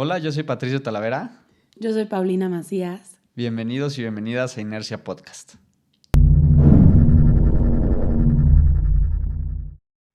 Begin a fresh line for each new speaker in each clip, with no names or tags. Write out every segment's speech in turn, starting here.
Hola, yo soy Patricio Talavera.
Yo soy Paulina Macías.
Bienvenidos y bienvenidas a Inercia Podcast.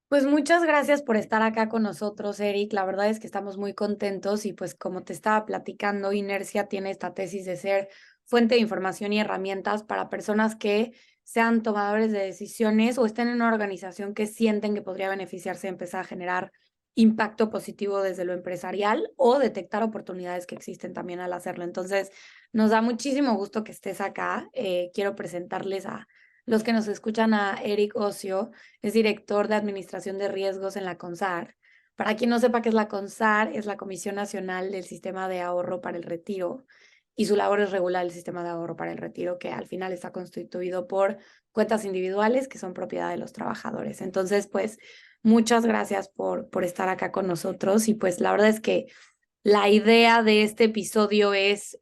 Pues muchas gracias por estar acá con nosotros, Eric. La verdad es que estamos muy contentos y pues como te estaba platicando, Inercia tiene esta tesis de ser fuente de información y herramientas para personas que sean tomadores de decisiones o estén en una organización que sienten que podría beneficiarse de empezar a generar impacto positivo desde lo empresarial o detectar oportunidades que existen también al hacerlo. Entonces, nos da muchísimo gusto que estés acá. Quiero presentarles a los que nos escuchan a Eric Ocio. Es director de Administración de Riesgos en la CONSAR. Para quien no sepa qué es la CONSAR, es la Comisión Nacional del Sistema de Ahorro para el Retiro y su labor es regular el sistema de ahorro para el retiro, que al final está constituido por cuentas individuales que son propiedad de los trabajadores. Entonces, pues, muchas gracias por estar acá con nosotros y pues la verdad es que la idea de este episodio es,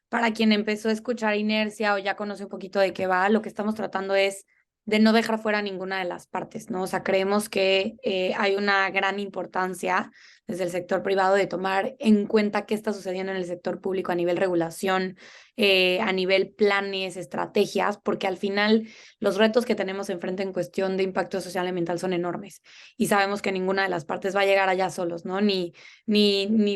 para quien empezó a escuchar Inercia o ya conoce un poquito de qué va, lo que estamos tratando es de no dejar fuera ninguna de las partes, ¿no? O sea, creemos que hay una gran importancia desde el sector privado de tomar en cuenta qué está sucediendo en el sector público a nivel regulación, a nivel planes, estrategias, porque al final los retos que tenemos enfrente en cuestión de impacto social y ambiental son enormes y sabemos que ninguna de las partes va a llegar allá solos, ¿no? Ni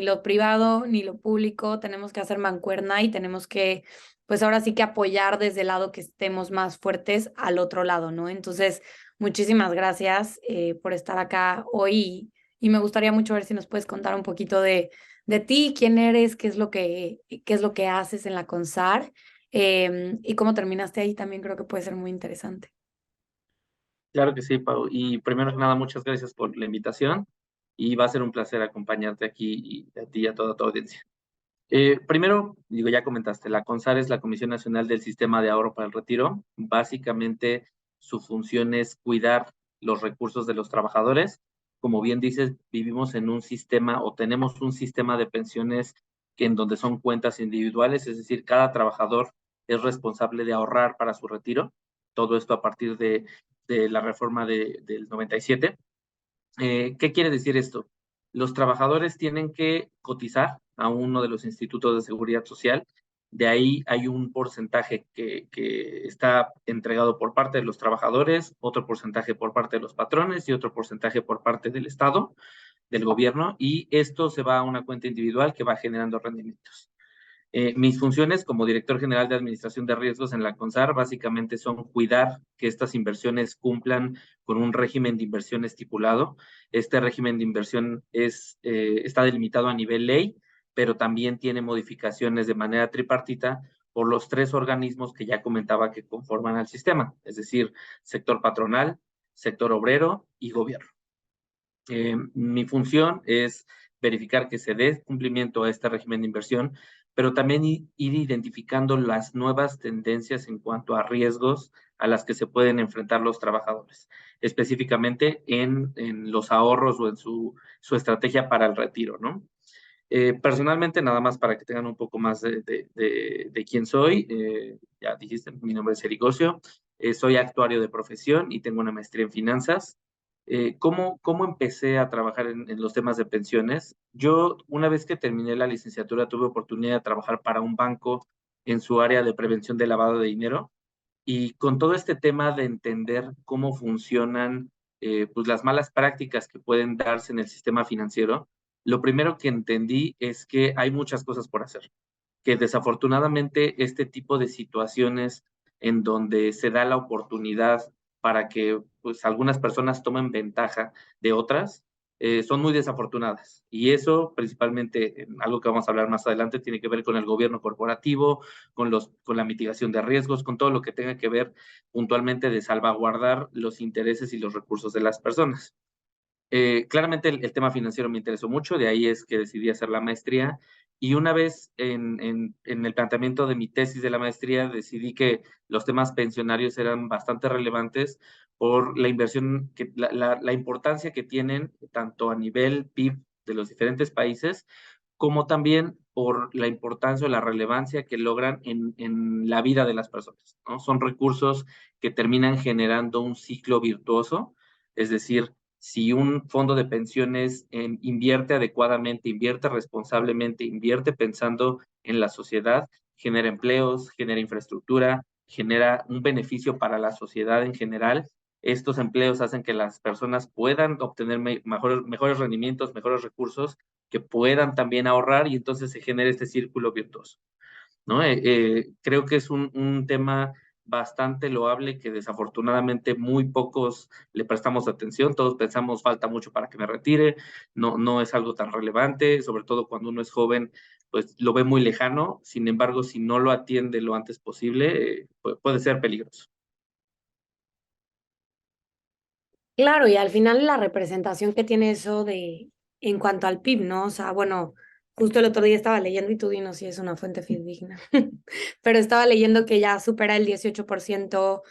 lo privado ni lo público, tenemos que hacer mancuerna y tenemos que, pues ahora sí que apoyar desde el lado que estemos más fuertes al otro lado, ¿no? Entonces, muchísimas gracias por estar acá hoy y me gustaría mucho ver si nos puedes contar un poquito de ti, quién eres, qué es lo que haces en la CONSAR y cómo terminaste ahí también creo que puede ser muy interesante.
Claro que sí, Pau. Y primero que nada, muchas gracias por la invitación y va a ser un placer acompañarte aquí y a ti y a toda tu audiencia. Primero, digo, ya comentaste, la CONSAR es la Comisión Nacional del Sistema de Ahorro para el Retiro. Básicamente, su función es cuidar los recursos de los trabajadores. Como bien dices, vivimos en un sistema o tenemos un sistema de pensiones en donde son cuentas individuales, es decir, cada trabajador es responsable de ahorrar para su retiro. Todo esto a partir de la reforma del 97. ¿Qué quiere decir esto? Los trabajadores tienen que cotizar a uno de los institutos de seguridad social. De ahí hay un porcentaje que está entregado por parte de los trabajadores, otro porcentaje por parte de los patrones y otro porcentaje por parte del Estado, del gobierno, y esto se va a una cuenta individual que va generando rendimientos. Mis funciones como director general de administración de riesgos en la CONSAR básicamente son cuidar que estas inversiones cumplan con un régimen de inversión estipulado. Este régimen de inversión está delimitado a nivel ley, pero también tiene modificaciones de manera tripartita por los tres organismos que ya comentaba que conforman al sistema, es decir, sector patronal, sector obrero y gobierno. Mi función es verificar que se dé cumplimiento a este régimen de inversión, pero también ir identificando las nuevas tendencias en cuanto a riesgos a las que se pueden enfrentar los trabajadores, específicamente en los ahorros o en su estrategia para el retiro, ¿no? Personalmente, nada más para que tengan un poco más de quién soy, ya dijiste, mi nombre es Eric Ocio, soy actuario de profesión y tengo una maestría en finanzas. ¿Cómo empecé a trabajar en los temas de pensiones? Yo, una vez que terminé la licenciatura, tuve oportunidad de trabajar para un banco en su área de prevención de lavado de dinero y con todo este tema de entender cómo funcionan pues las malas prácticas que pueden darse en el sistema financiero, lo primero que entendí es que hay muchas cosas por hacer, que desafortunadamente este tipo de situaciones en donde se da la oportunidad para que pues algunas personas tomen ventaja de otras, son muy desafortunadas. Y eso, principalmente, algo que vamos a hablar más adelante, tiene que ver con el gobierno corporativo, con la mitigación de riesgos, con todo lo que tenga que ver puntualmente de salvaguardar los intereses y los recursos de las personas. Claramente el tema financiero me interesó mucho, de ahí es que decidí hacer la maestría y una vez en el planteamiento de mi tesis de la maestría decidí que los temas pensionarios eran bastante relevantes por la inversión, la importancia que tienen tanto a nivel PIB de los diferentes países como también por la importancia o la relevancia que logran en la vida de las personas, ¿no? Son recursos que terminan generando un ciclo virtuoso, es decir, si un fondo de pensiones invierte adecuadamente, invierte responsablemente, invierte pensando en la sociedad, genera empleos, genera infraestructura, genera un beneficio para la sociedad en general. Estos empleos hacen que las personas puedan obtener mejores rendimientos, mejores recursos, que puedan también ahorrar y entonces se genera este círculo virtuoso, ¿no? Creo que es un tema bastante loable que desafortunadamente muy pocos le prestamos atención. Todos pensamos falta mucho para que me retire, no es algo tan relevante, sobre todo cuando uno es joven, pues lo ve muy lejano. Sin embargo, si no lo atiende lo antes posible, puede ser peligroso.
Claro, y al final la representación que tiene eso de en cuanto al PIB, ¿no? O sea, bueno, justo el otro día estaba leyendo y tú dinos si es una fuente fidedigna, pero estaba leyendo que ya supera el 18%,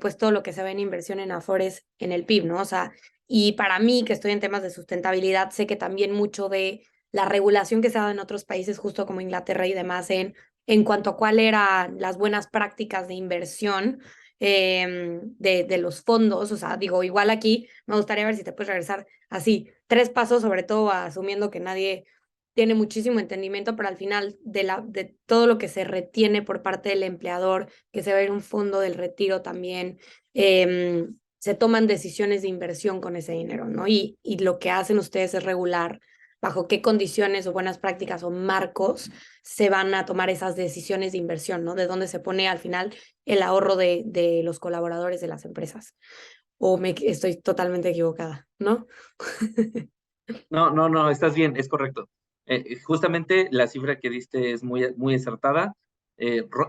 pues todo lo que se ve en inversión en Afores en el PIB, ¿no? O sea, y para mí, que estoy en temas de sustentabilidad, sé que también mucho de la regulación que se ha dado en otros países, justo como Inglaterra y demás, en cuanto a cuál eran las buenas prácticas de inversión de los fondos, o sea, digo, igual aquí me gustaría ver si te puedes regresar así, 3 pasos, sobre todo asumiendo que nadie tiene muchísimo entendimiento, pero al final de todo lo que se retiene por parte del empleador, que se va a ir un fondo del retiro también, se toman decisiones de inversión con ese dinero, ¿no? Y lo que hacen ustedes es regular bajo qué condiciones o buenas prácticas o marcos se van a tomar esas decisiones de inversión, ¿no? De dónde se pone al final el ahorro de los colaboradores de las empresas. O me estoy totalmente equivocada, ¿no?
No, estás bien, es correcto. Justamente la cifra que diste es muy acertada.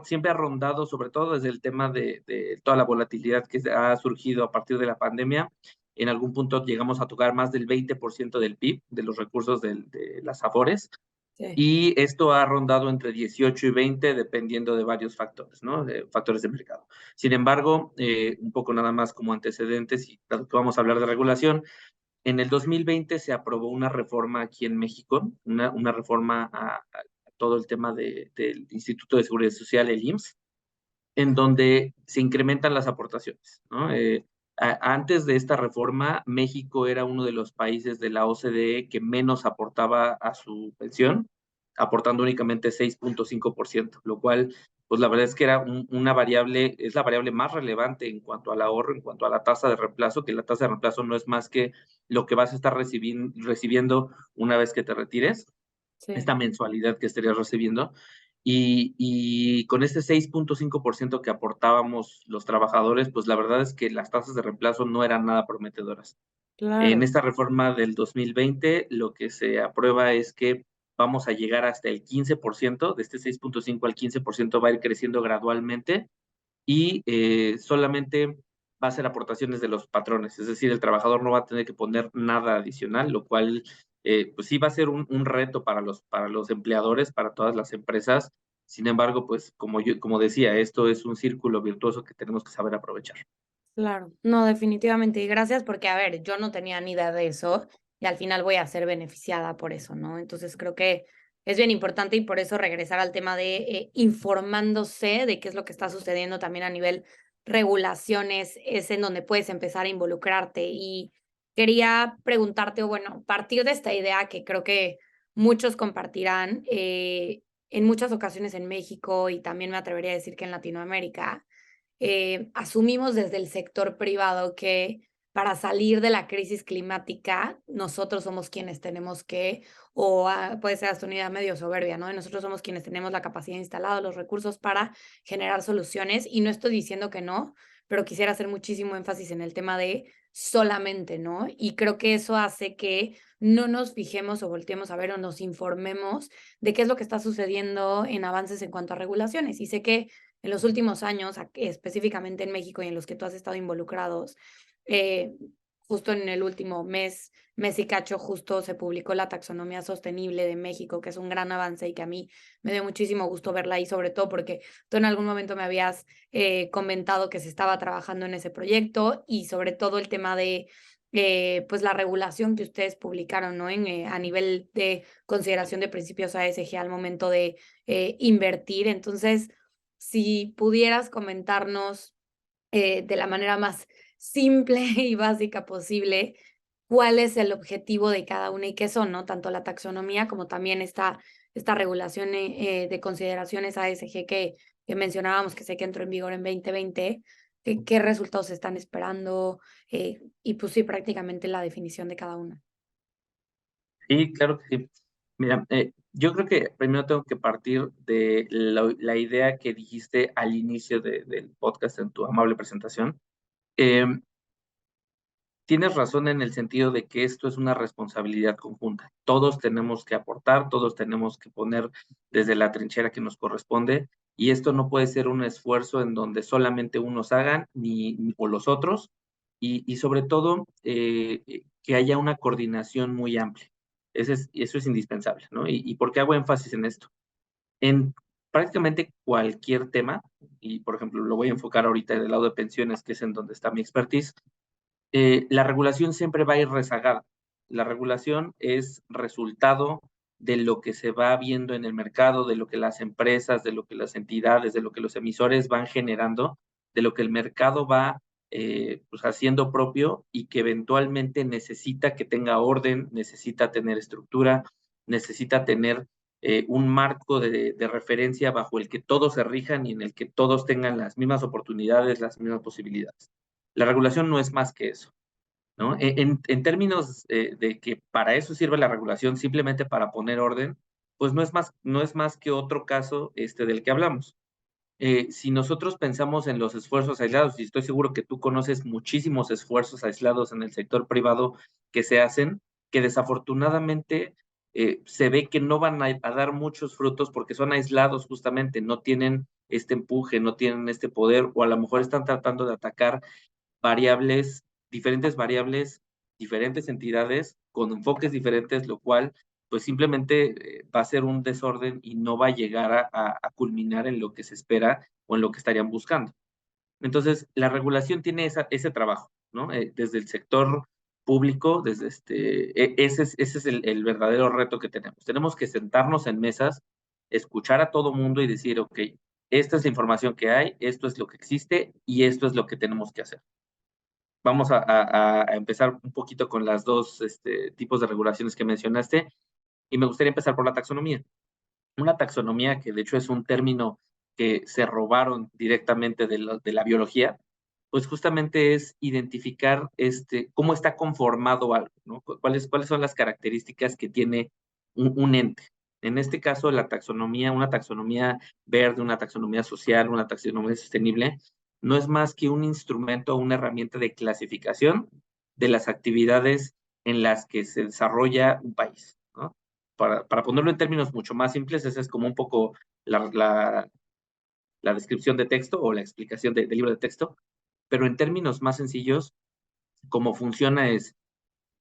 Siempre ha rondado, sobre todo desde el tema de toda la volatilidad que ha surgido a partir de la pandemia. En algún punto llegamos a tocar más del 20% del PIB, de los recursos de las Afores,
Sí,
y esto ha rondado entre 18 y 20, dependiendo de varios factores, ¿no? De factores de mercado. Sin embargo, un poco nada más como antecedentes, y dado que vamos a hablar de regulación, en el 2020 se aprobó una reforma aquí en México, una reforma a todo el tema del Instituto de Seguridad Social, el IMSS, en donde se incrementan las aportaciones, ¿no? Antes de esta reforma, México era uno de los países de la OCDE que menos aportaba a su pensión, aportando únicamente 6.5%, lo cual, pues la verdad es que era una variable, es la variable más relevante en cuanto al ahorro, en cuanto a la tasa de reemplazo, que la tasa de reemplazo no es más que lo que vas a estar recibiendo una vez que te retires,
sí.
esta mensualidad que estarías recibiendo. Y con este 6.5% que aportábamos los trabajadores, pues la verdad es que las tasas de reemplazo no eran nada prometedoras. En
Claro,
esta reforma del 2020, lo que se aprueba es que vamos a llegar hasta el 15%, de este 6.5 al 15% va a ir creciendo gradualmente y solamente va a ser aportaciones de los patrones, es decir, el trabajador no va a tener que poner nada adicional, lo cual pues sí va a ser un reto para los empleadores, para todas las empresas. Sin embargo, pues como decía, esto es un círculo virtuoso que tenemos que saber aprovechar.
claro. No, definitivamente. Y gracias porque, a ver, yo no tenía ni idea de eso y al final voy a ser beneficiada por eso, ¿no? Entonces creo que es bien importante y por eso regresar al tema de informándose de qué es lo que está sucediendo también a nivel regulaciones, es en donde puedes empezar a involucrarte. Y quería preguntarte, o bueno, partir de esta idea que creo que muchos compartirán, en muchas ocasiones en México y también me atrevería a decir que en Latinoamérica asumimos desde el sector privado que para salir de la crisis climática, nosotros somos quienes tenemos que, o puede ser hasta una idea medio soberbia, ¿no? Nosotros somos quienes tenemos la capacidad instalada, los recursos para generar soluciones, y no estoy diciendo que no, pero quisiera hacer muchísimo énfasis en el tema de solamente, ¿no? Y creo que eso hace que no nos fijemos o volteemos a ver o nos informemos de qué es lo que está sucediendo en avances en cuanto a regulaciones. Y sé que en los últimos años, específicamente en México y en los que tú has estado involucrados, eh, justo en el último mes y cacho, justo se publicó la taxonomía sostenible de México, que es un gran avance y que a mí me dio muchísimo gusto verla ahí, sobre todo porque tú en algún momento me habías comentado que se estaba trabajando en ese proyecto y sobre todo el tema de pues la regulación que ustedes publicaron, ¿no? A nivel de consideración de principios ASG al momento de invertir. Entonces, si pudieras comentarnos de la manera más simple y básica posible, cuál es el objetivo de cada una y qué son, ¿no? Tanto la taxonomía como también esta regulación de consideraciones ASG que mencionábamos, que sé que entró en vigor en 2020, qué resultados se están esperando y pues sí, prácticamente la definición de cada una.
Sí, claro que sí. Mira, yo creo que primero tengo que partir de la idea que dijiste al inicio del podcast en tu amable presentación. Em, Tienes razón en el sentido de que esto es una responsabilidad conjunta. Todos tenemos que aportar, todos tenemos que poner desde la trinchera que nos corresponde, y esto no puede ser un esfuerzo en donde solamente unos hagan o los otros, y sobre todo que haya una coordinación muy amplia. Eso es indispensable, ¿no? ¿Y por qué hago énfasis en esto? En prácticamente cualquier tema, y por ejemplo lo voy a enfocar ahorita en el lado de pensiones, que es en donde está mi expertise. La regulación siempre va a ir rezagada. La regulación es resultado de lo que se va viendo en el mercado, de lo que las empresas, de lo que las entidades, de lo que los emisores van generando, de lo que el mercado va pues haciendo propio y que eventualmente necesita que tenga orden, necesita tener estructura, necesita tener un marco de referencia bajo el que todos se rijan y en el que todos tengan las mismas oportunidades, las mismas posibilidades. La regulación no es más que eso, ¿no? En términos de que para eso sirve la regulación, simplemente para poner orden, pues no es más que otro caso del que hablamos. Si nosotros pensamos en los esfuerzos aislados, y estoy seguro que tú conoces muchísimos esfuerzos aislados en el sector privado que se hacen, que desafortunadamente se ve que no van a dar muchos frutos porque son aislados justamente, no tienen este empuje, no tienen este poder, o a lo mejor están tratando de atacar variables, diferentes variables, diferentes entidades con enfoques diferentes, lo cual pues simplemente va a ser un desorden y no va a llegar a culminar en lo que se espera o en lo que estarían buscando. Entonces, la regulación tiene ese trabajo, ¿no? Desde el sector público, desde ese es el verdadero reto que tenemos. Tenemos que sentarnos en mesas, escuchar a todo mundo y decir, ok, esta es la información que hay, esto es lo que existe y esto es lo que tenemos que hacer. Vamos a empezar un poquito con las dos tipos de regulaciones que mencionaste, y me gustaría empezar por la taxonomía. Una taxonomía que de hecho es un término que se robaron directamente de la biología, pues justamente es identificar cómo está conformado algo, ¿no? ¿Cuáles son las características que tiene un ente? En este caso, la taxonomía, una taxonomía verde, una taxonomía social, una taxonomía sostenible, no es más que un instrumento o una herramienta de clasificación de las actividades en las que se desarrolla un país, ¿no? Para ponerlo en términos mucho más simples, esa es como un poco la descripción de texto o la explicación del libro de texto, pero en términos más sencillos, cómo funciona es,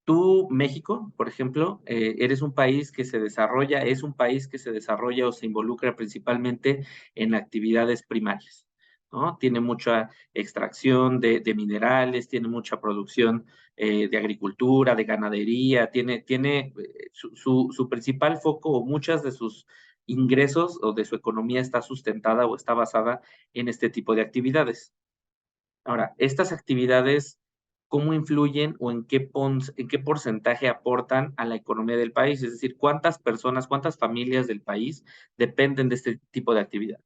tú, México, por ejemplo, eres un país que se desarrolla, es un país que se desarrolla o se involucra principalmente en actividades primarias, ¿no? Tiene mucha extracción de minerales, tiene mucha producción de agricultura, de ganadería, tiene su principal foco o muchas de sus ingresos o de su economía está sustentada o está basada en este tipo de actividades. Ahora, estas actividades, ¿cómo influyen o en qué porcentaje aportan a la economía del país? Es decir, ¿cuántas personas, cuántas familias del país dependen de este tipo de actividad?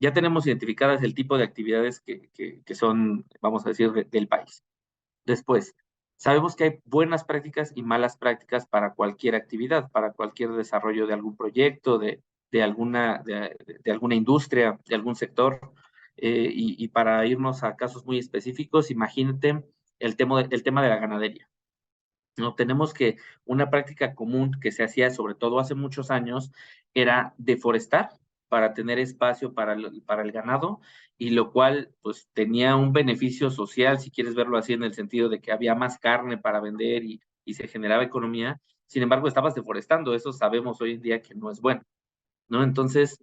Ya tenemos identificadas el tipo de actividades que son, vamos a decir, del país. Después, sabemos que hay buenas prácticas y malas prácticas para cualquier actividad, para cualquier desarrollo de algún proyecto, de alguna industria, de algún sector. Y para irnos a casos muy específicos, imagínate el tema de la ganadería, ¿no? Tenemos que una práctica común que se hacía sobre todo hace muchos años era deforestar para tener espacio para el ganado, y lo cual pues tenía un beneficio social, si quieres verlo así, en el sentido de que había más carne para vender y se generaba economía. Sin embargo, estabas deforestando, eso sabemos hoy en día que no es bueno, ¿no? Entonces,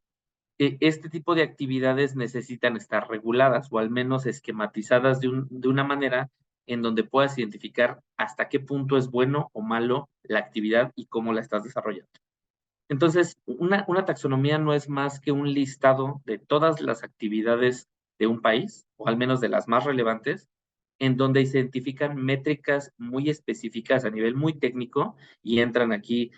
este tipo de actividades necesitan estar reguladas o al menos esquematizadas de una manera en donde puedas identificar hasta qué punto es bueno o malo la actividad y cómo la estás desarrollando. Entonces, una taxonomía no es más que un listado de todas las actividades de un país, o al menos de las más relevantes, en donde se identifican métricas muy específicas a nivel muy técnico y entran aquí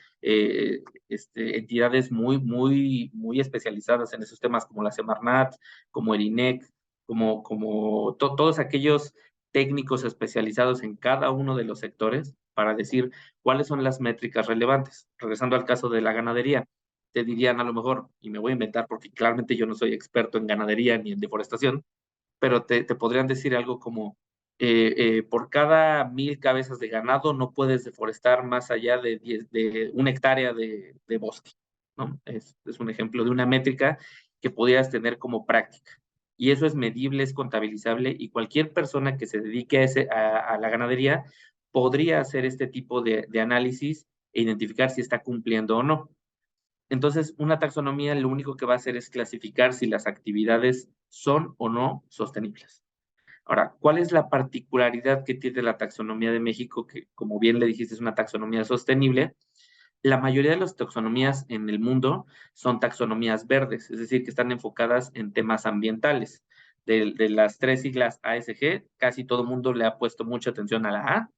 entidades muy especializadas en esos temas como la Semarnat, como el INEC, como todos aquellos técnicos especializados en cada uno de los sectores para decir cuáles son las métricas relevantes. Regresando al caso de la ganadería, te dirían a lo mejor, y me voy a inventar porque claramente yo no soy experto en ganadería ni en deforestación, pero te podrían decir algo como, por cada 1,000 cabezas de ganado no puedes deforestar más allá de 1 hectárea de bosque, ¿no? Es un ejemplo de una métrica que podrías tener como práctica. Y eso es medible, es contabilizable, y cualquier persona que se dedique a la ganadería podría hacer este tipo de análisis e identificar si está cumpliendo o no. Entonces, una taxonomía lo único que va a hacer es clasificar si las actividades son o no sostenibles. Ahora, ¿cuál es la particularidad que tiene la taxonomía de México? Que, como bien le dijiste, es una taxonomía sostenible. La mayoría de las taxonomías en el mundo son taxonomías verdes, es decir, que están enfocadas en temas ambientales. De las 3 siglas ASG, casi todo el mundo le ha puesto mucha atención a la A.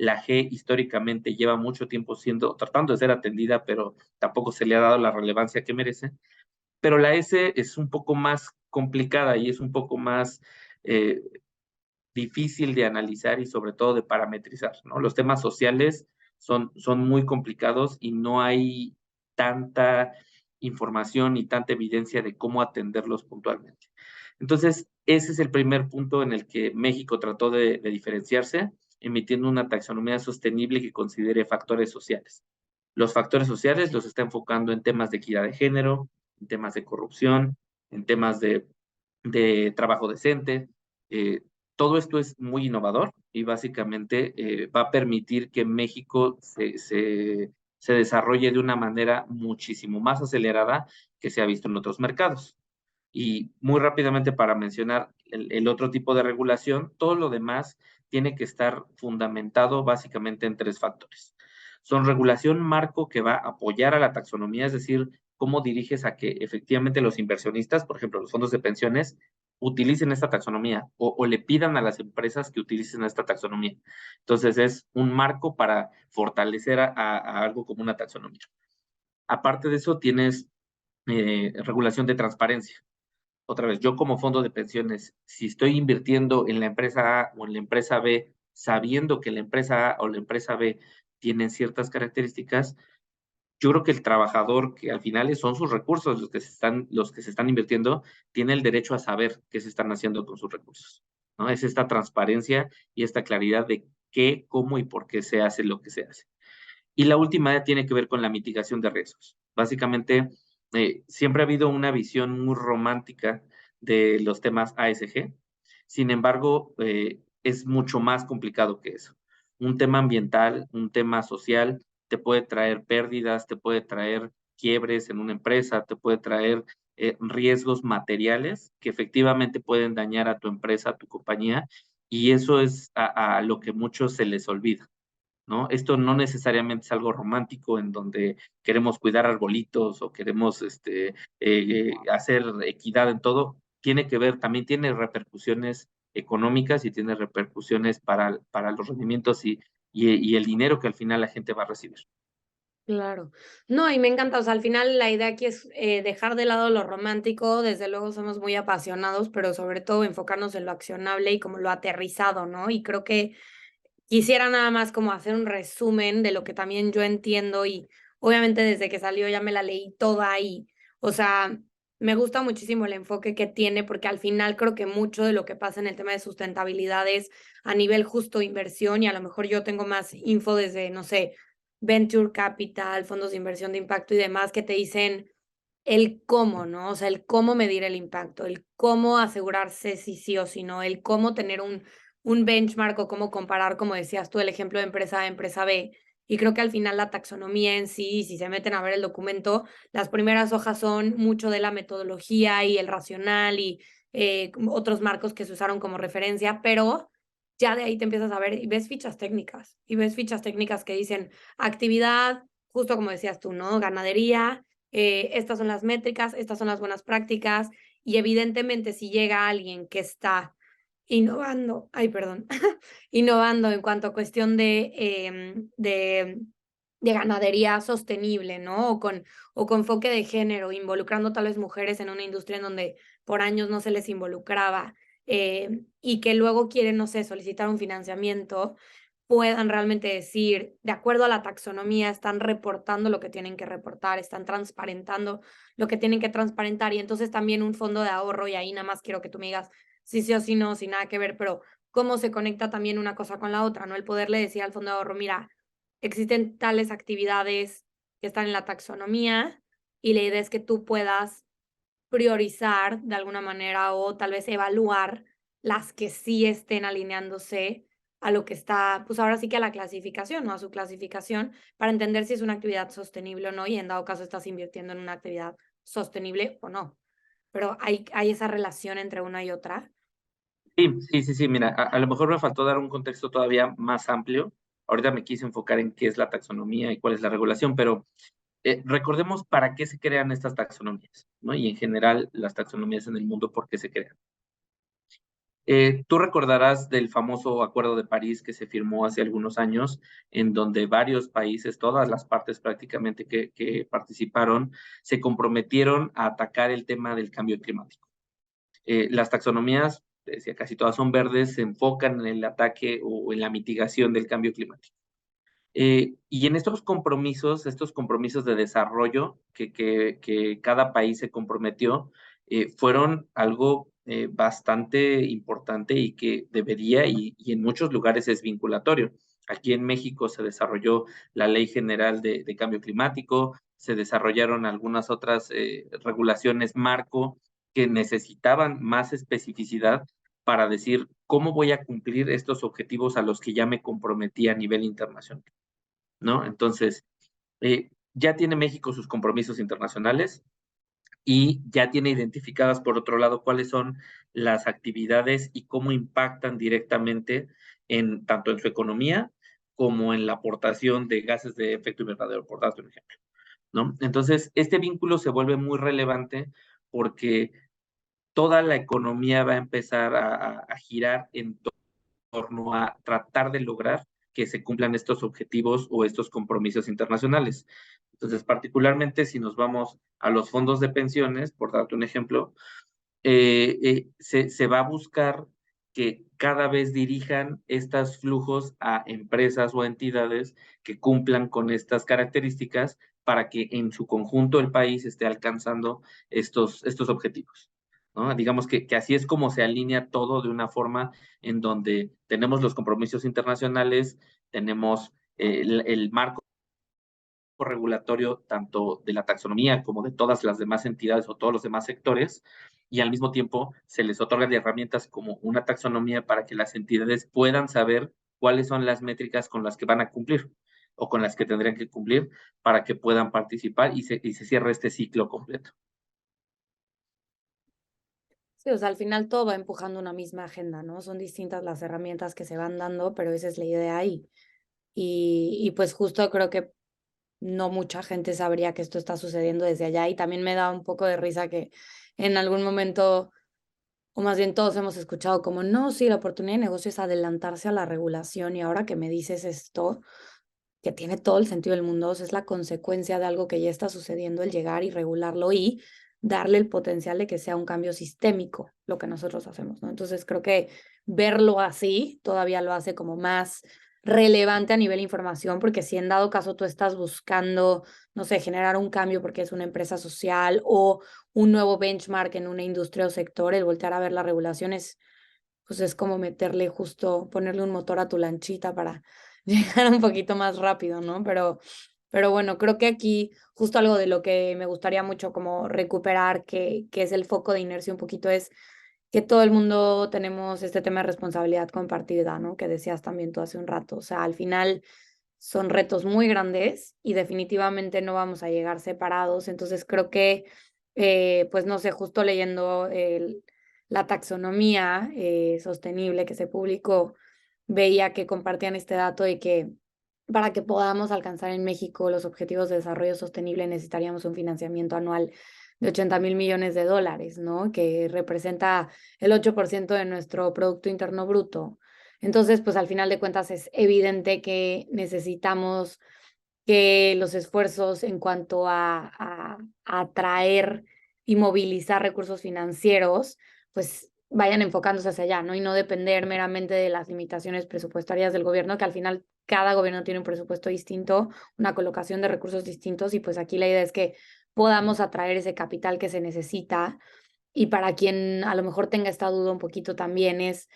La G históricamente lleva mucho tiempo tratando de ser atendida, pero tampoco se le ha dado la relevancia que merece. Pero la S es un poco más complicada y es un poco más eh, difícil de analizar y sobre todo de parametrizar, ¿no? Los temas sociales son muy complicados y no hay tanta información y tanta evidencia de cómo atenderlos puntualmente. Entonces, ese es el primer punto en el que México trató de diferenciarse, emitiendo una taxonomía sostenible que considere factores sociales. Los factores sociales los está enfocando en temas de equidad de género, en temas de corrupción, en temas de trabajo decente. Todo esto es muy innovador y básicamente va a permitir que México se desarrolle de una manera muchísimo más acelerada que se ha visto en otros mercados. Y muy rápidamente para mencionar el otro tipo de regulación, todo lo demás tiene que estar fundamentado básicamente en 3 factores. Son regulación marco que va a apoyar a la taxonomía, es decir, cómo diriges a que efectivamente los inversionistas, por ejemplo, los fondos de pensiones, utilicen esta taxonomía o le pidan a las empresas que utilicen esta taxonomía. Entonces, es un marco para fortalecer a algo como una taxonomía. Aparte de eso, tienes regulación de transparencia. Otra vez, yo como fondo de pensiones, si estoy invirtiendo en la empresa A o en la empresa B, sabiendo que la empresa A o la empresa B tienen ciertas características, yo creo que el trabajador, que al final son sus recursos los que se están invirtiendo, tiene el derecho a saber qué se están haciendo con sus recursos, ¿no? Es esta transparencia y esta claridad de qué, cómo y por qué se hace lo que se hace. Y la última tiene que ver con la mitigación de riesgos. Básicamente, siempre ha habido una visión muy romántica de los temas ASG. Sin embargo, es mucho más complicado que eso. Un tema ambiental, un tema social, te puede traer pérdidas, te puede traer quiebres en una empresa, te puede traer riesgos materiales que efectivamente pueden dañar a tu empresa, a tu compañía, y eso es a lo que muchos se les olvida, ¿no? Esto no necesariamente es algo romántico en donde queremos cuidar arbolitos o queremos hacer equidad en todo. Tiene que ver, también tiene repercusiones económicas y tiene repercusiones para los rendimientos y el dinero que al final la gente va a recibir.
Claro. No, y me encanta, o sea, al final la idea aquí es dejar de lado lo romántico, desde luego somos muy apasionados, pero sobre todo enfocarnos en lo accionable y como lo aterrizado, ¿no? Y creo que quisiera nada más como hacer un resumen de lo que también yo entiendo y obviamente desde que salió ya me la leí toda y, o sea, me gusta muchísimo el enfoque que tiene porque al final creo que mucho de lo que pasa en el tema de sustentabilidad es a nivel justo inversión y a lo mejor yo tengo más info desde, no sé, venture capital, fondos de inversión de impacto y demás que te dicen el cómo, ¿no? O sea, el cómo medir el impacto, el cómo asegurarse si sí o si no, el cómo tener un benchmark o cómo comparar, como decías tú, el ejemplo de empresa A, empresa B. Y creo que al final la taxonomía en sí, si se meten a ver el documento, las primeras hojas son mucho de la metodología y el racional y otros marcos que se usaron como referencia, pero ya de ahí te empiezas a ver y ves fichas técnicas que dicen actividad, justo como decías tú, ¿no? Ganadería, estas son las métricas, estas son las buenas prácticas y evidentemente si llega alguien que está innovando, ay, perdón, innovando en cuanto a cuestión de ganadería sostenible, ¿no? O con enfoque de género, involucrando tal vez mujeres en una industria en donde por años no se les involucraba, y que luego quieren, no sé, solicitar un financiamiento, puedan realmente decir, de acuerdo a la taxonomía, están reportando lo que tienen que reportar, están transparentando lo que tienen que transparentar, y entonces también un fondo de ahorro, y ahí nada más quiero que tú me digas si sí o si no, sin nada que ver, pero cómo se conecta también una cosa con la otra, ¿no? El poderle decir al fondo de ahorro, mira, existen tales actividades que están en la taxonomía y la idea es que tú puedas priorizar de alguna manera o tal vez evaluar las que sí estén alineándose a lo que está, pues ahora sí que a la clasificación, ¿no? A su clasificación, para entender si es una actividad sostenible o no, y en dado caso estás invirtiendo en una actividad sostenible o no. Pero hay esa relación entre una y otra.
Sí, mira, a lo mejor me faltó dar un contexto todavía más amplio. Ahorita me quise enfocar en qué es la taxonomía y cuál es la regulación, pero recordemos para qué se crean estas taxonomías, ¿no? Y en general las taxonomías en el mundo, ¿por qué se crean? Tú recordarás del famoso Acuerdo de París que se firmó hace algunos años, en donde varios países, todas las partes prácticamente que participaron, se comprometieron a atacar el tema del cambio climático. Las taxonomías, decía, casi todas son verdes, se enfocan en el ataque o en la mitigación del cambio climático. Y en estos compromisos de desarrollo que cada país se comprometió, fueron algo bastante importante y que debería, y en muchos lugares es vinculatorio. Aquí en México se desarrolló la Ley General de Cambio Climático, se desarrollaron algunas otras regulaciones marco que necesitaban más especificidad para decir cómo voy a cumplir estos objetivos a los que ya me comprometí a nivel internacional, ¿no? Entonces, ya tiene México sus compromisos internacionales y ya tiene identificadas, por otro lado, cuáles son las actividades y cómo impactan directamente tanto en su economía como en la aportación de gases de efecto invernadero, por darte un ejemplo, ¿no? Entonces, este vínculo se vuelve muy relevante porque toda la economía va a empezar a girar en torno a tratar de lograr que se cumplan estos objetivos o estos compromisos internacionales. Entonces, particularmente si nos vamos a los fondos de pensiones, por darte un ejemplo, se va a buscar que cada vez dirijan estos flujos a empresas o entidades que cumplan con estas características para que en su conjunto el país esté alcanzando estos objetivos, ¿no? Digamos que así es como se alinea todo de una forma en donde tenemos los compromisos internacionales, tenemos el marco regulatorio tanto de la taxonomía como de todas las demás entidades o todos los demás sectores, y al mismo tiempo se les otorgan herramientas como una taxonomía para que las entidades puedan saber cuáles son las métricas con las que van a cumplir o con las que tendrían que cumplir para que puedan participar y se cierre este ciclo completo.
Sí, o sea, al final todo va empujando una misma agenda, ¿no? Son distintas las herramientas que se van dando, pero esa es la idea ahí. Y pues justo creo que no mucha gente sabría que esto está sucediendo desde allá y también me da un poco de risa que en algún momento, o más bien todos hemos escuchado como, no, sí, la oportunidad de negocio es adelantarse a la regulación y ahora que me dices esto, que tiene todo el sentido del mundo, o sea, es la consecuencia de algo que ya está sucediendo, el llegar y regularlo y darle el potencial de que sea un cambio sistémico lo que nosotros hacemos, ¿no? Entonces creo que verlo así todavía lo hace como más relevante a nivel información, porque si en dado caso tú estás buscando, no sé, generar un cambio porque es una empresa social o un nuevo benchmark en una industria o sector, el voltear a ver las regulaciones, pues es como meterle justo, ponerle un motor a tu lanchita para llegar un poquito más rápido, ¿no? Pero bueno, creo que aquí justo algo de lo que me gustaría mucho como recuperar, que es el foco de inercia un poquito, es que todo el mundo tenemos este tema de responsabilidad compartida, ¿no? Que decías también tú hace un rato. O sea, al final son retos muy grandes y definitivamente no vamos a llegar separados. Entonces creo que, pues no sé, justo leyendo la taxonomía sostenible que se publicó, veía que compartían este dato de que para que podamos alcanzar en México los objetivos de desarrollo sostenible necesitaríamos un financiamiento anual de 80,000 millones de dólares, ¿no? Que representa el 8% de nuestro Producto Interno Bruto. Entonces, pues al final de cuentas es evidente que necesitamos que los esfuerzos en cuanto a atraer y movilizar recursos financieros, pues vayan enfocándose hacia allá, ¿no? Y no depender meramente de las limitaciones presupuestarias del gobierno, que al final cada gobierno tiene un presupuesto distinto, una colocación de recursos distintos, y pues aquí la idea es que podamos atraer ese capital que se necesita. Y para quien a lo mejor tenga esta duda un poquito también es,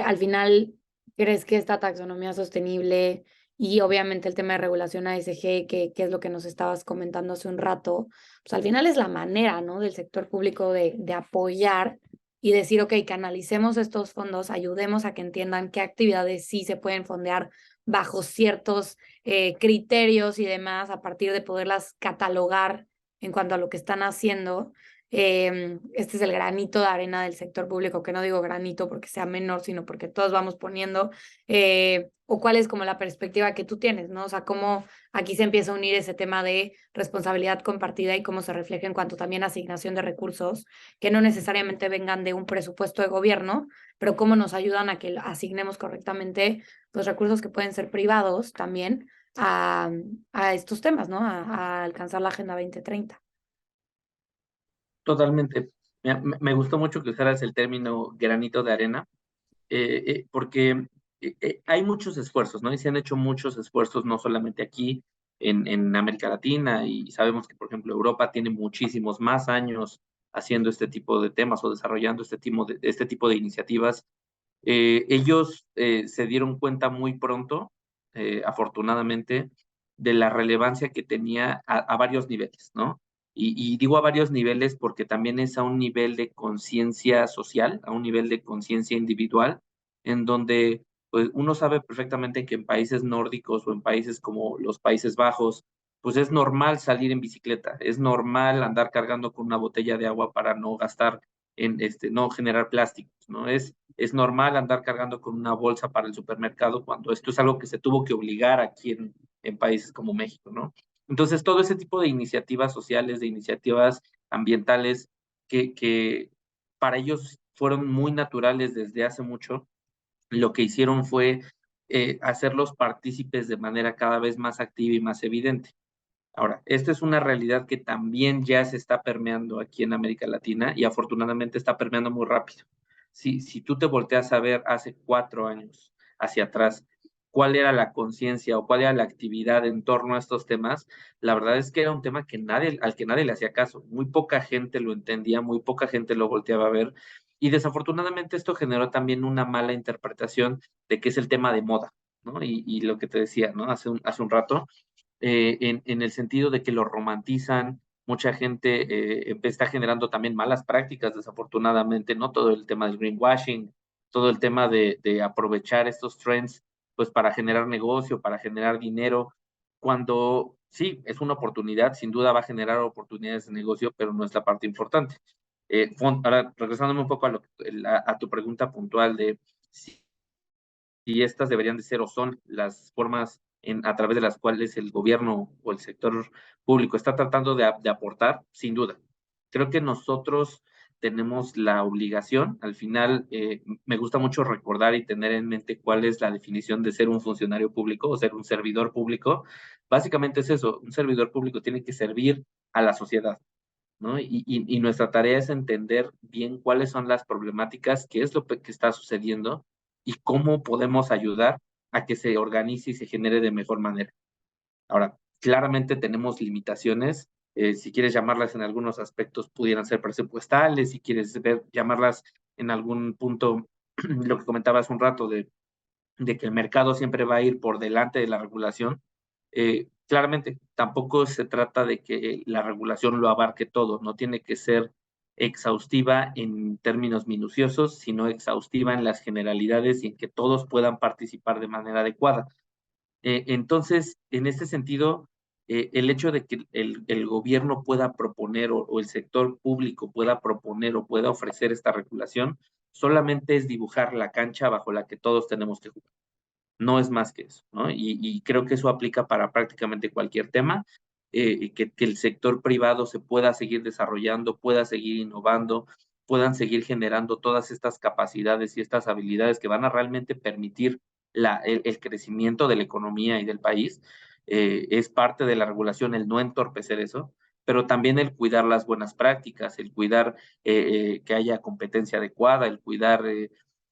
al final, ¿crees que esta taxonomía sostenible y obviamente el tema de regulación ASG, que es lo que nos estabas comentando hace un rato, pues al final es la manera, ¿no? Del sector público de apoyar y decir, ok, canalicemos estos fondos, ayudemos a que entiendan qué actividades sí se pueden fondear bajo ciertos criterios y demás, a partir de poderlas catalogar en cuanto a lo que están haciendo. Este es el granito de arena del sector público, que no digo granito porque sea menor, sino porque todos vamos poniendo, o cuál es como la perspectiva que tú tienes, ¿no? O sea, cómo aquí se empieza a unir ese tema de responsabilidad compartida y cómo se refleja en cuanto también a asignación de recursos, que no necesariamente vengan de un presupuesto de gobierno, pero cómo nos ayudan a que asignemos correctamente los recursos que pueden ser privados también a estos temas, ¿no? A alcanzar la Agenda 2030.
Totalmente. Me gustó mucho que usaras el término granito de arena, porque hay muchos esfuerzos, ¿no? Y se han hecho muchos esfuerzos, no solamente aquí en América Latina, y sabemos que, por ejemplo, Europa tiene muchísimos más años haciendo este tipo de temas o desarrollando este tipo de iniciativas. Ellos se dieron cuenta muy pronto, afortunadamente, de la relevancia que tenía a varios niveles, ¿no? Y digo a varios niveles porque también es a un nivel de conciencia social, a un nivel de conciencia individual, en donde pues, uno sabe perfectamente que en países nórdicos o en países como los Países Bajos, pues es normal salir en bicicleta, es normal andar cargando con una botella de agua para no gastar no generar plásticos, ¿no? Es normal andar cargando con una bolsa para el supermercado cuando esto es algo que se tuvo que obligar aquí en países como México, ¿no? Entonces, todo ese tipo de iniciativas sociales, de iniciativas ambientales que para ellos fueron muy naturales desde hace mucho, lo que hicieron fue hacerlos partícipes de manera cada vez más activa y más evidente. Ahora, esta es una realidad que también ya se está permeando aquí en América Latina y afortunadamente está permeando muy rápido. Si tú te volteas a ver hace 4 años hacia atrás, cuál era la conciencia o cuál era la actividad en torno a estos temas, la verdad es que era un tema al que nadie le hacía caso. Muy poca gente lo entendía, muy poca gente lo volteaba a ver. Y desafortunadamente esto generó también una mala interpretación de que es el tema de moda, ¿no? Y lo que te decía, ¿no? Hace un rato en el sentido de que lo romantizan, mucha gente está generando también malas prácticas, desafortunadamente, ¿no? Todo el tema del greenwashing, todo el tema de aprovechar estos trends, pues para generar negocio, para generar dinero, cuando sí, es una oportunidad, sin duda va a generar oportunidades de negocio, pero no es la parte importante. Ahora, regresándome un poco a tu pregunta puntual de si y estas deberían de ser o son las formas a través de las cuales el gobierno o el sector público está tratando de aportar, sin duda. Creo que nosotros tenemos la obligación, al final me gusta mucho recordar y tener en mente cuál es la definición de ser un funcionario público o ser un servidor público. Básicamente es eso, un servidor público tiene que servir a la sociedad, ¿no? Y nuestra tarea es entender bien cuáles son las problemáticas, qué es lo que está sucediendo y cómo podemos ayudar a que se organice y se genere de mejor manera. Ahora, claramente tenemos limitaciones, si quieres llamarlas en algunos aspectos pudieran ser presupuestales, si quieres llamarlas en algún punto, lo que comentabas un rato de que el mercado siempre va a ir por delante de la regulación. Claramente, tampoco se trata de que la regulación lo abarque todo, no tiene que ser exhaustiva en términos minuciosos, sino exhaustiva en las generalidades y en que todos puedan participar de manera adecuada. Entonces, en este sentido, el hecho de que el gobierno pueda proponer o el sector público pueda proponer o pueda ofrecer esta regulación, solamente es dibujar la cancha bajo la que todos tenemos que jugar. No es más que eso, ¿no? Y creo que eso aplica para prácticamente cualquier tema. que el sector privado se pueda seguir desarrollando, pueda seguir innovando, puedan seguir generando todas estas capacidades y estas habilidades que van a realmente permitir el crecimiento de la economía y del país. Es parte de la regulación el no entorpecer eso, pero también el cuidar las buenas prácticas, el cuidar que haya competencia adecuada, el cuidar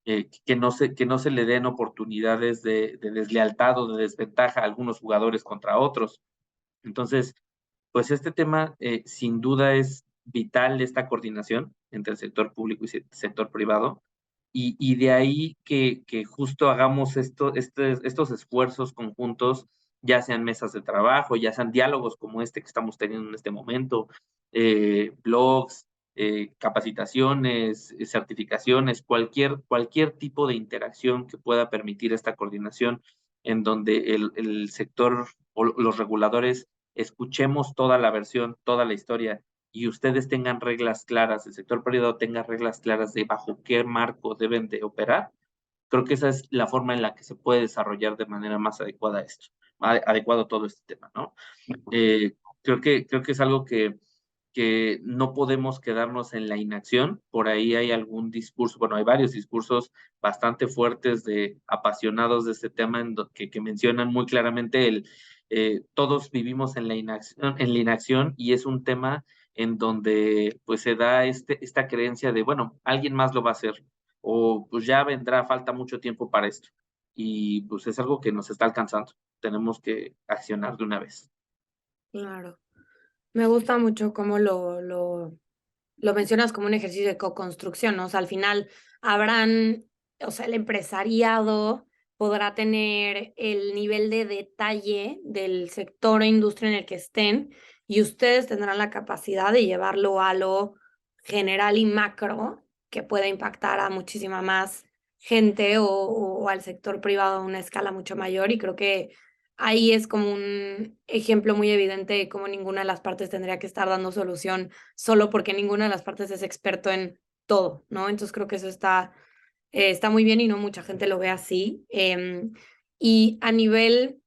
que no se le den oportunidades de deslealtad o de desventaja a algunos jugadores contra otros. Entonces, pues este tema sin duda es vital, esta coordinación entre el sector público y el sector privado, y de ahí que justo hagamos estos esfuerzos conjuntos, ya sean mesas de trabajo, ya sean diálogos como este que estamos teniendo en este momento, blogs, capacitaciones, certificaciones, cualquier tipo de interacción que pueda permitir esta coordinación, en donde el sector o los reguladores escuchemos toda la versión, toda la historia, y ustedes tengan reglas claras, el sector privado tenga reglas claras de bajo qué marco deben de operar. Creo que esa es la forma en la que se puede desarrollar de manera más adecuada esto, adecuado todo este tema, ¿no? Creo que es algo que no podemos quedarnos en la inacción. Por ahí hay algún discurso, bueno, hay varios discursos bastante fuertes de apasionados de este tema que mencionan muy claramente todos vivimos en la inacción, y es un tema en donde pues se da esta creencia de, bueno, alguien más lo va a hacer, o pues ya vendrá, falta mucho tiempo para esto. Y pues es algo que nos está alcanzando. Tenemos que accionar de una vez.
Claro. Me gusta mucho cómo lo mencionas como un ejercicio de co-construcción, ¿no? O sea, al final habrán, o sea, el empresariado podrá tener el nivel de detalle del sector o industria en el que estén, y ustedes tendrán la capacidad de llevarlo a lo general y macro que pueda impactar a muchísima más gente o al sector privado a una escala mucho mayor. Y creo que ahí es como un ejemplo muy evidente de cómo ninguna de las partes tendría que estar dando solución solo porque ninguna de las partes es experto en todo, ¿no? Entonces creo que eso está muy bien y no mucha gente lo ve así. Y a nivel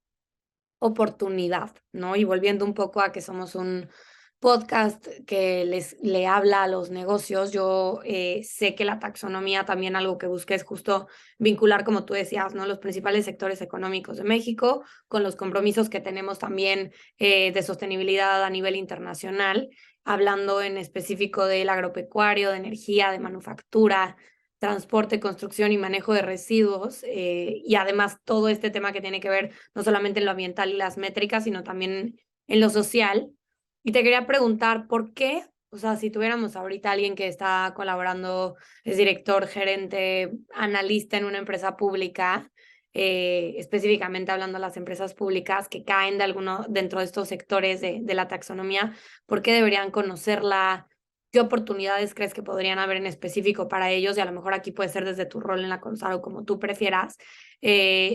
oportunidad, ¿no? Y volviendo un poco a que somos un podcast que le habla a los negocios, yo sé que la taxonomía también algo que busca es justo vincular, como tú decías, ¿no? Los principales sectores económicos de México con los compromisos que tenemos también de sostenibilidad a nivel internacional, hablando en específico del agropecuario, de energía, de manufactura, transporte, construcción y manejo de residuos, y además todo este tema que tiene que ver no solamente en lo ambiental y las métricas, sino también en lo social. Y te quería preguntar, ¿por qué? O sea, si tuviéramos ahorita alguien que está colaborando, es director, gerente, analista en una empresa pública, específicamente hablando de las empresas públicas que caen de alguno dentro de estos sectores de la taxonomía, ¿por qué deberían conocerla? ¿Qué oportunidades crees que podrían haber en específico para ellos? Y a lo mejor aquí puede ser desde tu rol en la CONSAR o como tú prefieras,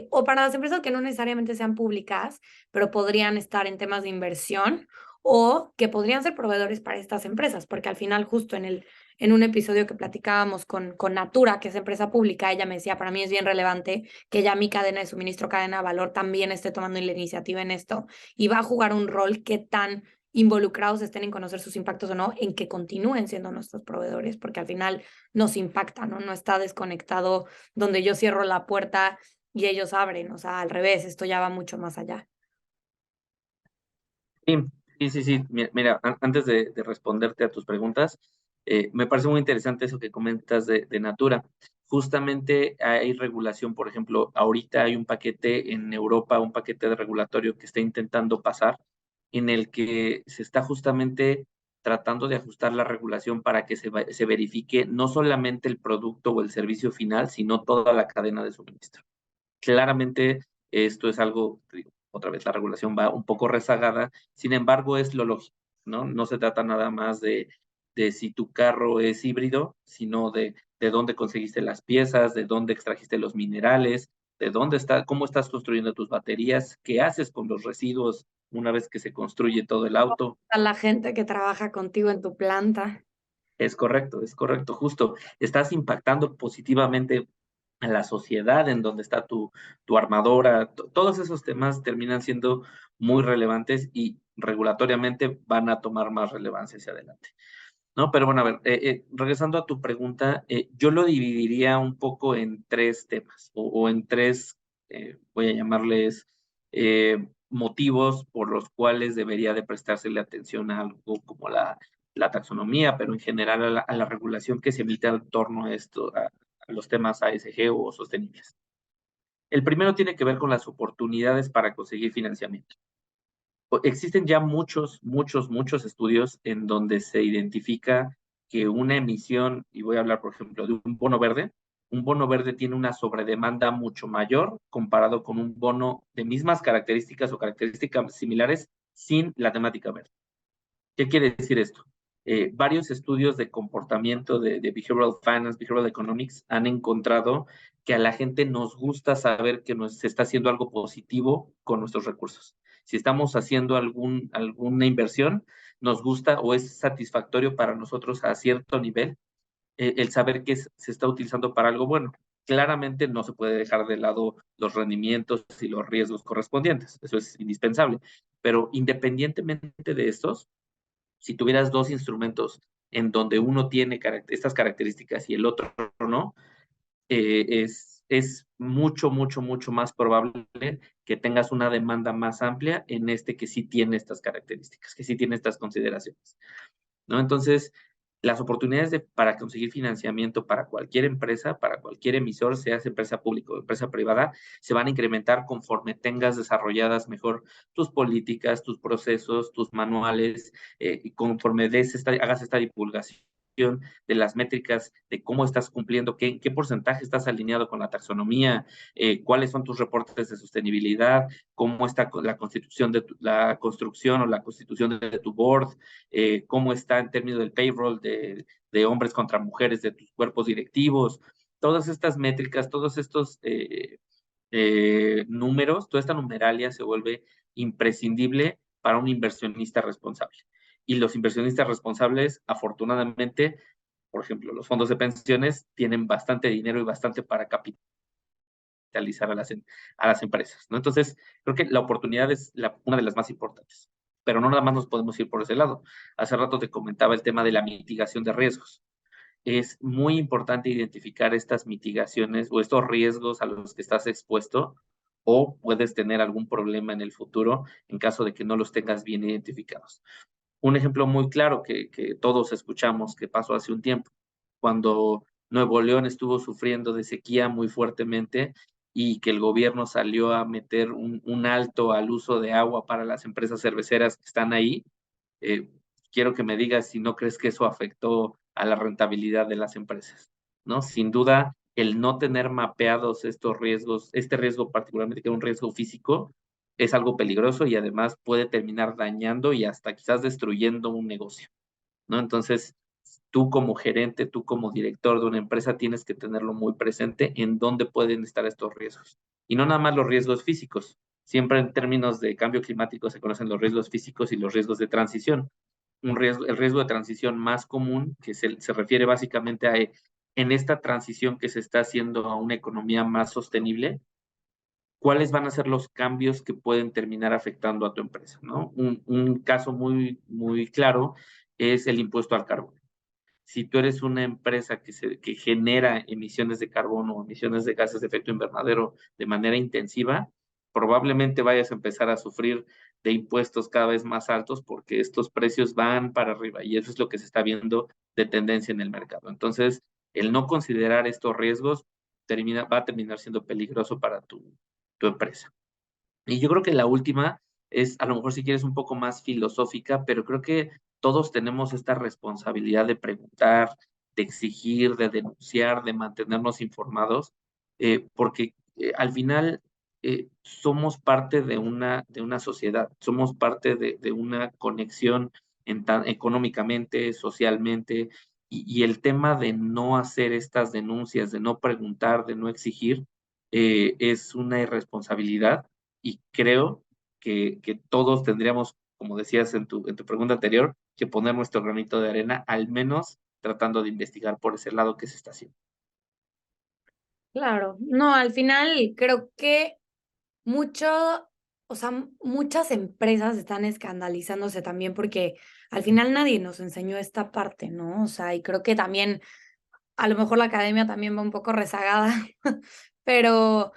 o para las empresas que no necesariamente sean públicas, pero podrían estar en temas de inversión o que podrían ser proveedores para estas empresas, porque al final justo en un episodio que platicábamos con Natura, que es empresa pública, ella me decía, para mí es bien relevante que ya mi cadena de suministro, cadena de valor, también esté tomando la iniciativa en esto y va a jugar un rol que tan involucrados estén en conocer sus impactos o no, en que continúen siendo nuestros proveedores, porque al final nos impacta, ¿no? No está desconectado donde yo cierro la puerta y ellos abren, o sea, al revés, esto ya va mucho más allá.
Sí. Mira, antes de responderte a tus preguntas, me parece muy interesante eso que comentas de Natura. Justamente hay regulación, por ejemplo, ahorita hay un paquete en Europa, un paquete de regulatorio que está intentando pasar, en el que se está justamente tratando de ajustar la regulación para que se verifique no solamente el producto o el servicio final, sino toda la cadena de suministro. Claramente esto es algo, otra vez la regulación va un poco rezagada, sin embargo es lo lógico, ¿no? No se trata nada más de si tu carro es híbrido, sino de dónde conseguiste las piezas, de dónde extrajiste los minerales, cómo estás construyendo tus baterías, qué haces con los residuos una vez que se construye todo el auto.
A la gente que trabaja contigo en tu planta.
Es correcto, justo. Estás impactando positivamente a la sociedad en donde está tu armadora, todos esos temas terminan siendo muy relevantes y regulatoriamente van a tomar más relevancia hacia adelante, ¿no? Pero bueno, a ver, regresando a tu pregunta, yo lo dividiría un poco en tres temas o en tres, voy a llamarles motivos por los cuales debería de prestársele atención a algo como la taxonomía, pero en general a la regulación que se emite en torno a esto, a los temas ASG o sostenibles. El primero tiene que ver con las oportunidades para conseguir financiamiento. Existen ya muchos estudios en donde se identifica que una emisión, y voy a hablar, por ejemplo, de un bono verde tiene una sobredemanda mucho mayor comparado con un bono de mismas características o características similares sin la temática verde. ¿Qué quiere decir esto? Varios estudios de comportamiento de Behavioral Finance, Behavioral Economics, han encontrado que a la gente nos gusta saber que se está haciendo algo positivo con nuestros recursos. Si estamos haciendo alguna inversión, nos gusta o es satisfactorio para nosotros a cierto nivel el saber que se está utilizando para algo bueno. Claramente no se puede dejar de lado los rendimientos y los riesgos correspondientes, eso es indispensable, pero independientemente de estos, si tuvieras dos instrumentos en donde uno tiene estas características y el otro no, es mucho más probable que tengas una demanda más amplia en este que sí tiene estas características, que sí tiene estas consideraciones, ¿no? Entonces, las oportunidades para conseguir financiamiento para cualquier empresa, para cualquier emisor, sea empresa pública o empresa privada, se van a incrementar conforme tengas desarrolladas mejor tus políticas, tus procesos, tus manuales, y conforme hagas esta divulgación de las métricas, de cómo estás cumpliendo, qué porcentaje estás alineado con la taxonomía, cuáles son tus reportes de sostenibilidad, cómo está la construcción o la constitución de tu board, cómo está en términos del payroll de hombres contra mujeres de tus cuerpos directivos, todas estas métricas, todos estos números, toda esta numeralia se vuelve imprescindible para un inversionista responsable. Y los inversionistas responsables, afortunadamente, por ejemplo, los fondos de pensiones tienen bastante dinero y bastante para capitalizar a las empresas, ¿no? Entonces, creo que la oportunidad es una de las más importantes, pero no nada más nos podemos ir por ese lado. Hace rato te comentaba el tema de la mitigación de riesgos. Es muy importante identificar estas mitigaciones o estos riesgos a los que estás expuesto o puedes tener algún problema en el futuro en caso de que no los tengas bien identificados. Un ejemplo muy claro que todos escuchamos que pasó hace un tiempo, cuando Nuevo León estuvo sufriendo de sequía muy fuertemente y que el gobierno salió a meter un alto al uso de agua para las empresas cerveceras que están ahí. eh, Quiero que me digas si no crees que eso afectó a la rentabilidad de las empresas, ¿no? Sin duda, el no tener mapeados estos riesgos, este riesgo particularmente que es un riesgo físico, es algo peligroso y además puede terminar dañando y hasta quizás destruyendo un negocio, ¿no? Entonces, tú como gerente, tú como director de una empresa tienes que tenerlo muy presente en dónde pueden estar estos riesgos. Y no nada más los riesgos físicos. Siempre en términos de cambio climático se conocen los riesgos físicos y los riesgos de transición. El riesgo de transición más común, que se refiere básicamente a en esta transición que se está haciendo a una economía más sostenible, cuáles van a ser los cambios que pueden terminar afectando a tu empresa, ¿no? Un caso muy claro es el impuesto al carbono. Si tú eres una empresa que genera emisiones de carbono o emisiones de gases de efecto invernadero de manera intensiva, probablemente vayas a empezar a sufrir de impuestos cada vez más altos porque estos precios van para arriba y eso es lo que se está viendo de tendencia en el mercado. Entonces, el no considerar estos riesgos va a terminar siendo peligroso para tu empresa. Y yo creo que la última es, a lo mejor si quieres, un poco más filosófica, pero creo que todos tenemos esta responsabilidad de preguntar, de exigir, de denunciar, de mantenernos informados, porque al final somos parte de una sociedad, somos parte de una conexión económicamente, socialmente, y el tema de no hacer estas denuncias, de no preguntar, de no exigir, es una irresponsabilidad y creo que todos tendríamos, como decías en tu pregunta anterior, que poner nuestro granito de arena, al menos tratando de investigar por ese lado que se está haciendo.
Claro, no, al final creo que mucho, o sea, muchas empresas están escandalizándose también porque al final nadie nos enseñó esta parte, ¿no? O sea, y creo que también, a lo mejor la academia también va un poco rezagada, pero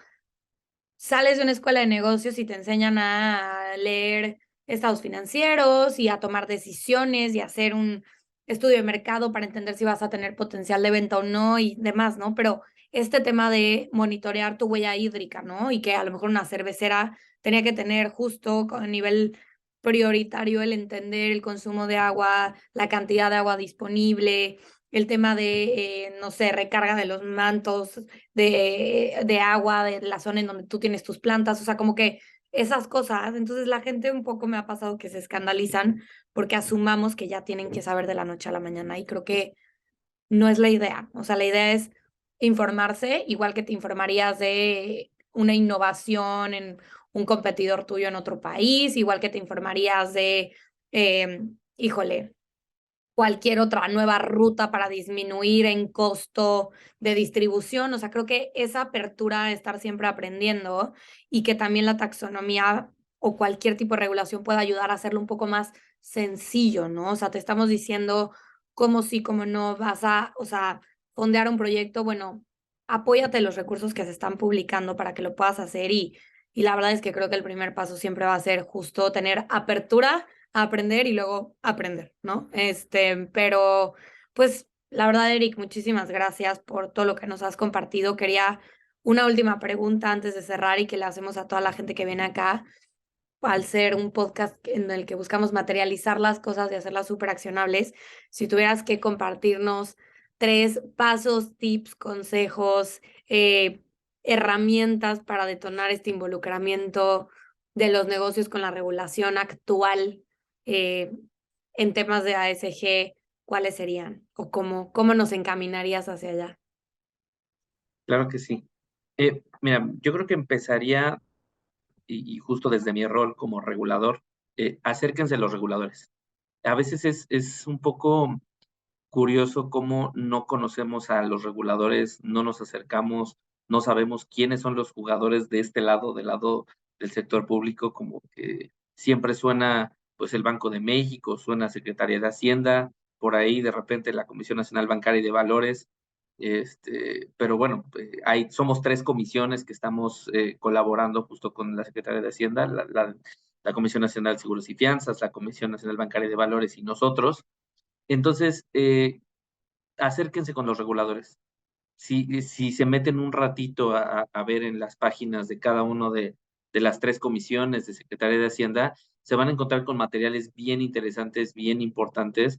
sales de una escuela de negocios y te enseñan a leer estados financieros y a tomar decisiones y a hacer un estudio de mercado para entender si vas a tener potencial de venta o no y demás, ¿no? Pero este tema de monitorear tu huella hídrica, ¿no? Y que a lo mejor una cervecera tenía que tener justo a nivel prioritario el entender el consumo de agua, la cantidad de agua disponible, el tema de, no sé, recarga de los mantos, de agua, de la zona en donde tú tienes tus plantas, o sea, como que esas cosas. Entonces la gente un poco me ha pasado que se escandalizan porque asumamos que ya tienen que saber de la noche a la mañana y creo que no es la idea. O sea, la idea es informarse, igual que te informarías de una innovación en un competidor tuyo en otro país, igual que te informarías de, híjole, cualquier otra nueva ruta para disminuir en costo de distribución. O sea, creo que esa apertura a estar siempre aprendiendo y que también la taxonomía o cualquier tipo de regulación pueda ayudar a hacerlo un poco más sencillo, ¿no? O sea, te estamos diciendo cómo sí, cómo no vas a, o sea, fondear un proyecto, bueno, apóyate los recursos que se están publicando para que lo puedas hacer y la verdad es que creo que el primer paso siempre va a ser justo tener apertura a aprender y luego aprender, ¿no? Pero pues la verdad, Eric, muchísimas gracias por todo lo que nos has compartido. Quería una última pregunta antes de cerrar y que le hacemos a toda la gente que viene acá, al ser un podcast en el que buscamos materializar las cosas y hacerlas súper accionables. Si tuvieras que compartirnos 3 pasos, tips, consejos, herramientas para detonar este involucramiento de los negocios con la regulación actual eh, en temas de ASG, ¿cuáles serían? ¿O cómo nos encaminarías hacia allá?
Claro que sí. Mira, yo creo que empezaría, y justo desde mi rol como regulador, acérquense a los reguladores. A veces es un poco curioso cómo no conocemos a los reguladores, no nos acercamos, no sabemos quiénes son los jugadores de este lado, del lado del sector público, como que siempre suena pues el Banco de México, suena Secretaría de Hacienda, por ahí de repente la Comisión Nacional Bancaria y de Valores, pero bueno, somos 3 comisiones que estamos colaborando justo con la Secretaría de Hacienda, la Comisión Nacional de Seguros y Fianzas, la Comisión Nacional Bancaria y de Valores y nosotros. Entonces, acérquense con los reguladores. Si se meten un ratito a ver en las páginas de cada uno de las 3 comisiones de Secretaría de Hacienda, se van a encontrar con materiales bien interesantes, bien importantes.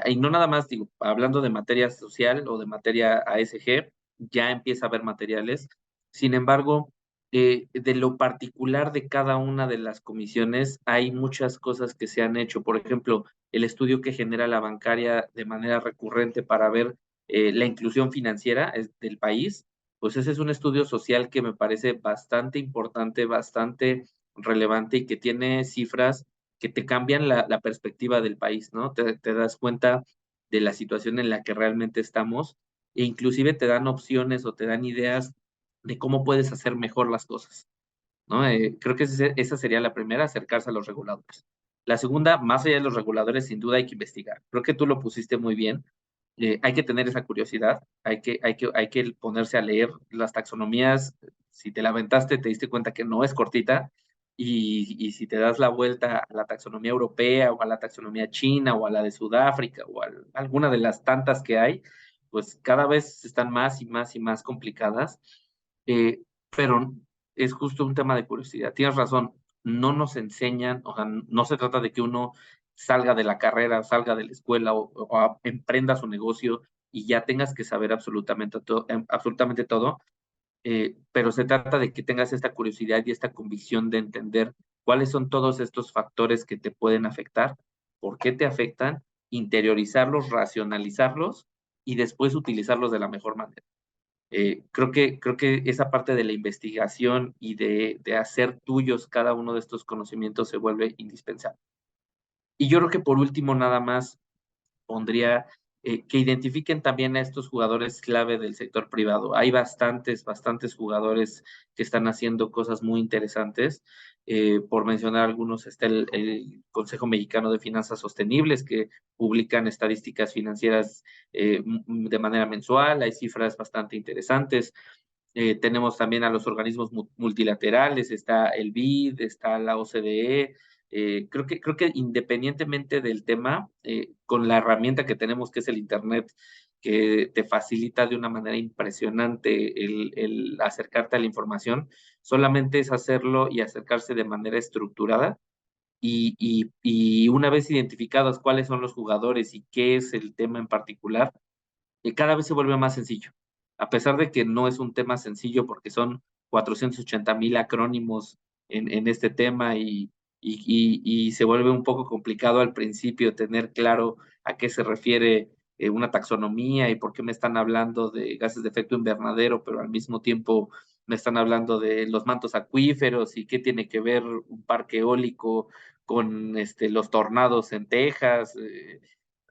Y no nada más, digo, hablando de materia social o de materia ASG, ya empieza a haber materiales. Sin embargo, de lo particular de cada una de las comisiones, hay muchas cosas que se han hecho. Por ejemplo, el estudio que genera la bancaria de manera recurrente para ver la inclusión financiera del país, pues ese es un estudio social que me parece bastante importante, bastante relevante y que tiene cifras que te cambian la perspectiva del país, ¿no? Te das cuenta de la situación en la que realmente estamos e inclusive te dan opciones o te dan ideas de cómo puedes hacer mejor las cosas, ¿no? Creo que esa sería la primera, acercarse a los reguladores. La segunda, más allá de los reguladores, sin duda hay que investigar. Creo que tú lo pusiste muy bien. Hay que tener esa curiosidad, hay que ponerse a leer las taxonomías. Si te la aventaste, te diste cuenta que no es cortita, y si te das la vuelta a la taxonomía europea o a la taxonomía china o a la de Sudáfrica o a alguna de las tantas que hay, pues cada vez están más y más y más complicadas, pero es justo un tema de curiosidad. Tienes razón, no nos enseñan, o sea, no se trata de que uno salga de la carrera, salga de la escuela o emprenda su negocio y ya tengas que saber absolutamente todo, pero se trata de que tengas esta curiosidad y esta convicción de entender cuáles son todos estos factores que te pueden afectar, por qué te afectan, interiorizarlos, racionalizarlos y después utilizarlos de la mejor manera. Creo que esa parte de la investigación y de hacer tuyos cada uno de estos conocimientos se vuelve indispensable. Y yo creo que por último nada más pondría que identifiquen también a estos jugadores clave del sector privado. Hay bastantes jugadores que están haciendo cosas muy interesantes. Por mencionar algunos, está el Consejo Mexicano de Finanzas Sostenibles, que publican estadísticas financieras de manera mensual. Hay cifras bastante interesantes. Tenemos también a los organismos multilaterales, está el BID, está la OCDE. Creo que independientemente del tema, con la herramienta que tenemos, que es el Internet, que te facilita de una manera impresionante el acercarte a la información, solamente es hacerlo y acercarse de manera estructurada. Y una vez identificados cuáles son los jugadores y qué es el tema en particular, cada vez se vuelve más sencillo. A pesar de que no es un tema sencillo porque son 480,000 acrónimos en este tema y se vuelve un poco complicado al principio tener claro a qué se refiere una taxonomía y por qué me están hablando de gases de efecto invernadero, pero al mismo tiempo me están hablando de los mantos acuíferos y qué tiene que ver un parque eólico con los tornados en Texas.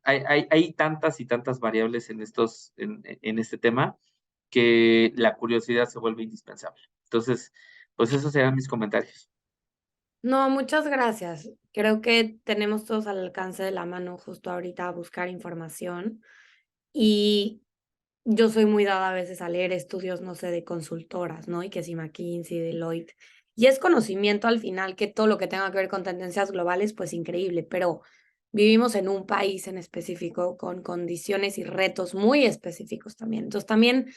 Hay tantas y tantas variables en este tema que la curiosidad se vuelve indispensable. Entonces, pues esos serán mis comentarios.
No, muchas gracias. Creo que tenemos todos al alcance de la mano justo ahorita a buscar información y yo soy muy dada a veces a leer estudios, no sé, de consultoras, ¿no? Y que si McKinsey, Deloitte. Y es conocimiento al final que todo lo que tenga que ver con tendencias globales, pues increíble, pero vivimos en un país en específico con condiciones y retos muy específicos también. Entonces también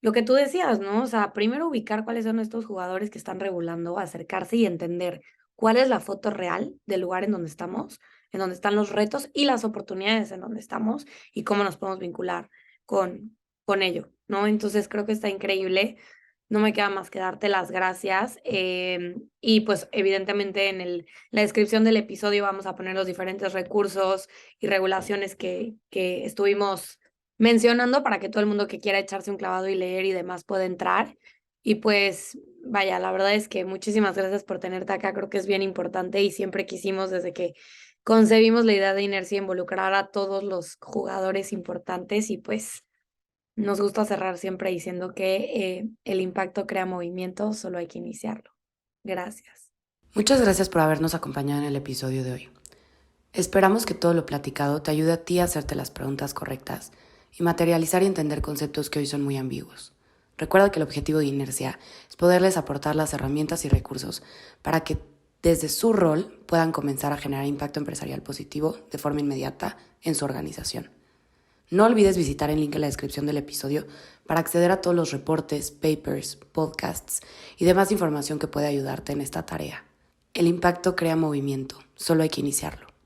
lo que tú decías, ¿no? O sea, primero ubicar cuáles son estos jugadores que están regulando, acercarse y entender cuál es la foto real del lugar en donde estamos, en donde están los retos y las oportunidades en donde estamos y cómo nos podemos vincular con ello, ¿no? Entonces creo que está increíble. No me queda más que darte las gracias. Y pues evidentemente en la descripción del episodio vamos a poner los diferentes recursos y regulaciones que estuvimos mencionando para que todo el mundo que quiera echarse un clavado y leer y demás pueda entrar. Y pues vaya, la verdad es que muchísimas gracias por tenerte acá. Creo que es bien importante y siempre quisimos desde que concebimos la idea de Inercia involucrar a todos los jugadores importantes y pues nos gusta cerrar siempre diciendo que el impacto crea movimiento, solo hay que iniciarlo. Gracias.
Muchas gracias por habernos acompañado en el episodio de hoy. Esperamos que todo lo platicado te ayude a ti a hacerte las preguntas correctas y materializar y entender conceptos que hoy son muy ambiguos. Recuerda que el objetivo de Inercia es poderles aportar las herramientas y recursos para que desde su rol puedan comenzar a generar impacto empresarial positivo de forma inmediata en su organización. No olvides visitar el link en la descripción del episodio para acceder a todos los reportes, papers, podcasts y demás información que puede ayudarte en esta tarea. El impacto crea movimiento, solo hay que iniciarlo.